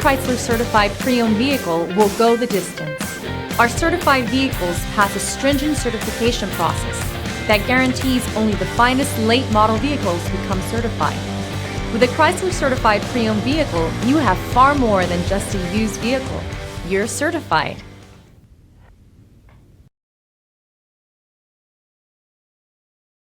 Chrysler certified pre-owned vehicle will go the distance. Our certified vehicles pass a stringent certification process that guarantees only the finest late model vehicles become certified. With a Chrysler certified pre-owned vehicle, you have far more than just a used vehicle. You're certified.